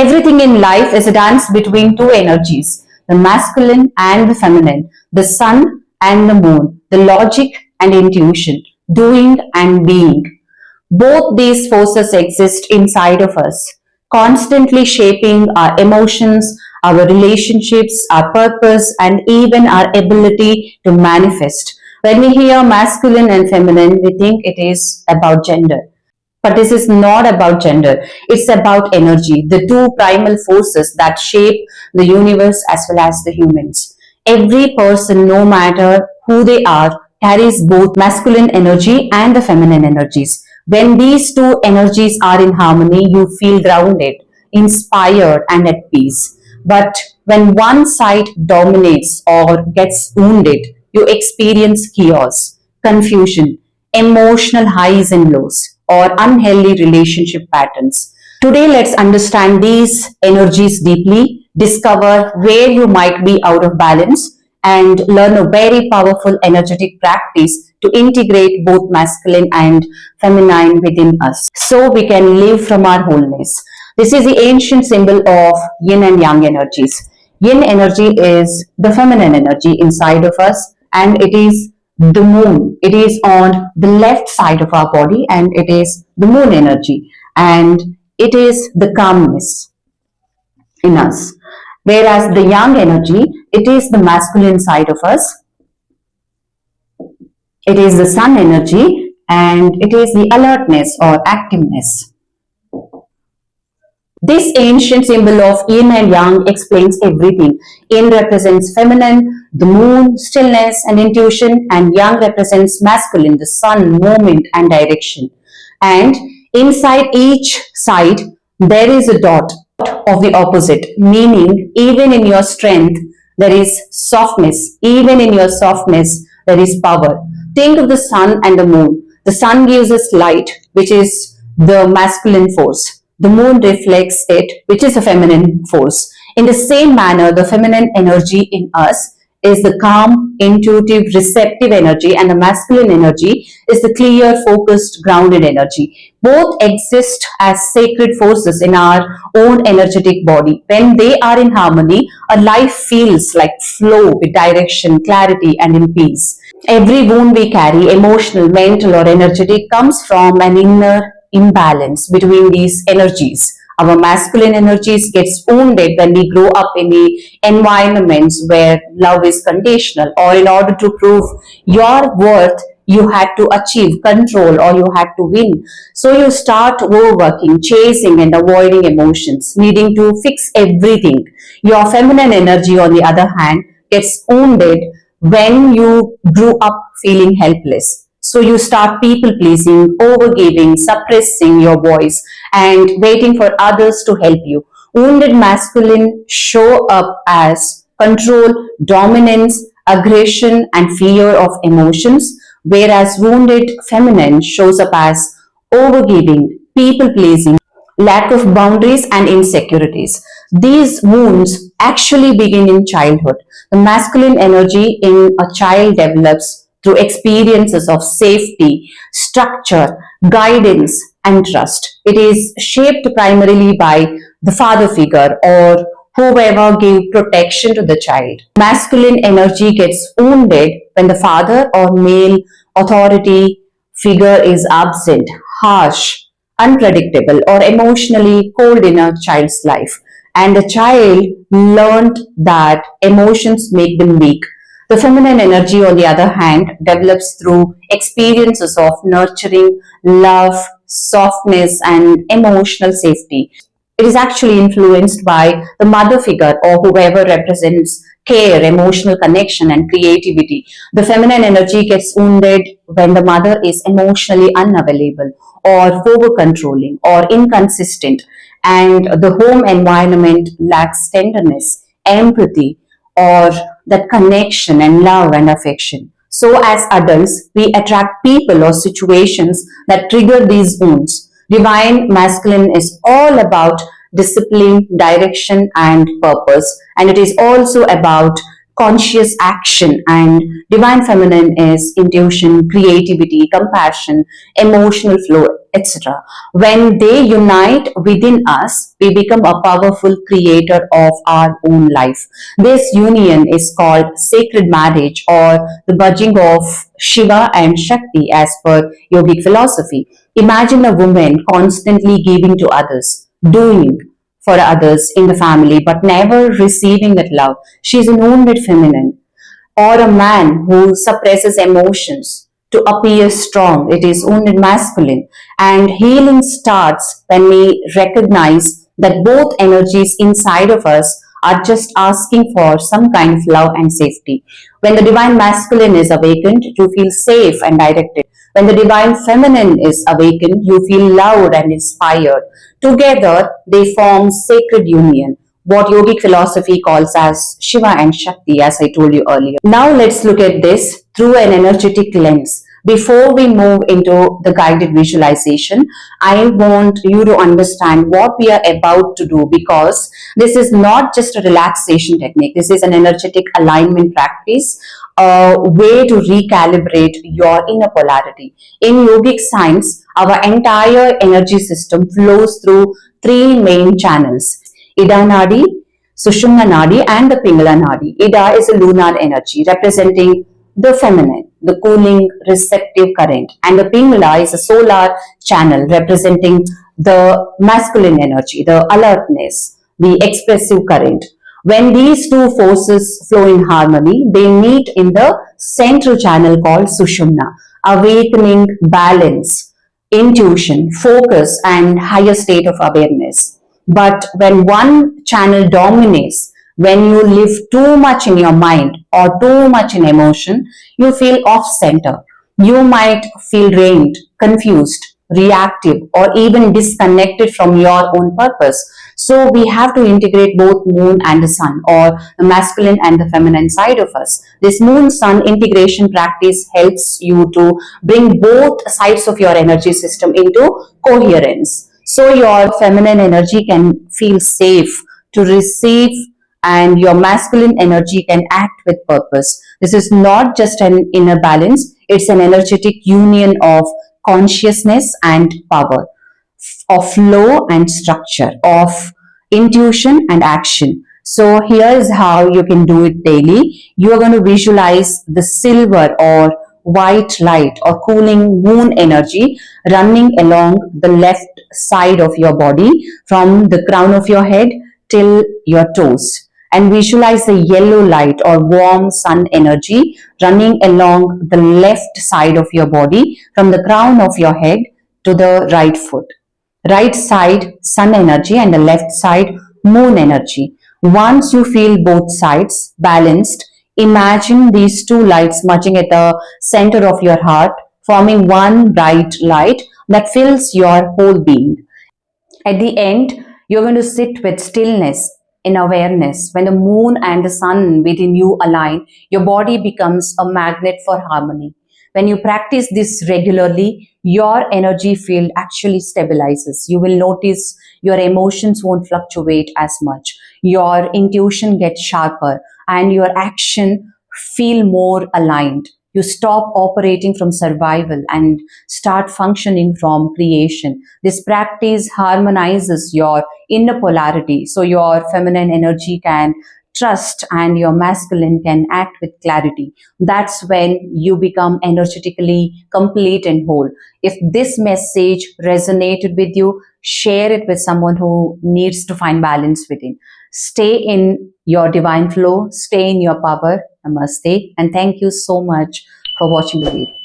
Everything in life is a dance between two energies, the masculine and the feminine, the sun and the moon, the logic and intuition, doing and being. Both these forces exist inside of us, constantly shaping our emotions, our relationships, our purpose, and even our ability to manifest. When we hear masculine and feminine, we think it is about gender. But this is not about gender. It's about energy, the two primal forces that shape the universe as well as the humans. Every person, no matter who they are, carries both masculine energy and the feminine energies. When these two energies are in harmony, you feel grounded, inspired, and at peace. But when one side dominates or gets wounded, you experience chaos, confusion, emotional highs and lows, or unhealthy relationship patterns. Today, let's understand these energies deeply, discover where you might be out of balance, and learn a very powerful energetic practice to integrate both masculine and feminine within us so we can live from our wholeness. This is the ancient symbol of yin and yang energies. Yin energy is the feminine energy inside of us, and it is the moon. It is on the left side of our body, and it is the moon energy, and it is the calmness in us. Whereas the yang energy, it is the masculine side of us. It is the sun energy, and it is the alertness or activeness. This ancient symbol of yin and yang explains everything. Yin represents feminine, the moon, stillness and intuition, and yang represents masculine, the sun, movement and direction. And inside each side, there is a dot of the opposite, meaning even in your strength, there is softness. Even in your softness, there is power. Think of the sun and the moon. The sun gives us light, which is the masculine force. The moon reflects it, which is a feminine force. In the same manner, the feminine energy in us is the calm, intuitive, receptive energy, and the masculine energy is the clear, focused, grounded energy. Both exist as sacred forces in our own energetic body. When they are in harmony, our life feels like flow with direction, clarity, and in peace. Every wound we carry, emotional, mental, or energetic, comes from an inner imbalance between these energies. Our masculine energies gets wounded when we grow up in the environments where love is conditional, or in order to prove your worth, you had to achieve control or you had to win. So you start overworking, chasing and avoiding emotions, needing to fix everything. Your feminine energy, on the other hand, gets wounded when you grew up feeling helpless. So you start people pleasing, overgiving, suppressing your voice, and waiting for others to help you. Wounded masculine show up as control, dominance, aggression, and fear of emotions, whereas wounded feminine shows up as overgiving, people pleasing, lack of boundaries, and insecurities. These wounds actually begin in childhood. The masculine energy in a child develops through experiences of safety, structure, guidance, and trust. It is shaped primarily by the father figure or whoever gave protection to the child. Masculine energy gets wounded when the father or male authority figure is absent, harsh, unpredictable, or emotionally cold in a child's life. And the child learned that emotions make them weak. The feminine energy, on the other hand, develops through experiences of nurturing, love, softness, and emotional safety. It is actually influenced by the mother figure or whoever represents care, emotional connection, and creativity. The feminine energy gets wounded when the mother is emotionally unavailable or over-controlling or inconsistent, and the home environment lacks tenderness, empathy, or that connection and love and affection. So as adults, we attract people or situations that trigger these wounds. Divine masculine is all about discipline, direction, and purpose, and it is also about conscious action, and divine feminine is intuition, creativity, compassion, emotional flow, etc. When they unite within us, we become a powerful creator of our own life. This union is called sacred marriage, or the merging of Shiva and Shakti as per yogic philosophy. Imagine a woman constantly giving to others, doing for others in the family, but never receiving that love. She is an wounded feminine. Or a man who suppresses emotions to appear strong. It is wounded masculine. And healing starts when we recognize that both energies inside of us are just asking for some kind of love and safety. When the divine masculine is awakened, you feel safe and directed. When the divine feminine is awakened, you feel loud and inspired. Together, they form sacred union, what yogic philosophy calls as Shiva and Shakti, as I told you earlier. Now let's look at this through an energetic lens. Before we move into the guided visualization, I want you to understand what we are about to do, because this is not just a relaxation technique. This is an energetic alignment practice, a way to recalibrate your inner polarity. In yogic science, our entire energy system flows through three main channels: Ida Nadi, Sushumna Nadi, and the Pingala Nadi. Ida is a lunar energy representing the feminine, the cooling, receptive current, and the Pingala is a solar channel representing the masculine energy, the alertness, the expressive current. When these two forces flow in harmony, they meet in the central channel called Sushumna, awakening balance, intuition, focus, and higher state of awareness. But when one channel dominates, when you live too much in your mind or too much in emotion, you feel off center. You might feel drained, confused, reactive, or even disconnected from your own purpose. So we have to integrate both moon and the sun, or the masculine and the feminine side of us. This moon sun integration practice helps you to bring both sides of your energy system into coherence, so your feminine energy can feel safe to receive and your masculine energy can act with purpose. This is not just an inner balance, it's an energetic union of consciousness and power, of flow and structure, of intuition and action. So here is how you can do it daily. You are going to visualize the silver or white light or cooling moon energy running along the left side of your body from the crown of your head till your toes, and visualize the yellow light or warm sun energy running along the left side of your body from the crown of your head to the right foot. Right side sun energy and the left side moon energy. Once you feel both sides balanced, imagine these two lights merging at the center of your heart, forming one bright light that fills your whole being. At the end, you're going to sit with stillness in awareness. When the moon and the sun within you align, your body becomes a magnet for harmony. When you practice this regularly, your energy field actually stabilizes. You will notice your emotions won't fluctuate as much. Your intuition gets sharper and your action feel more aligned. You stop operating from survival and start functioning from creation. This practice harmonizes your inner polarity, so your feminine energy can trust and your masculine can act with clarity. That's when you become energetically complete and whole. If this message resonated with you, share it with someone who needs to find balance within. Stay in your divine flow, stay in your power. Namaste, and thank you so much for watching the video.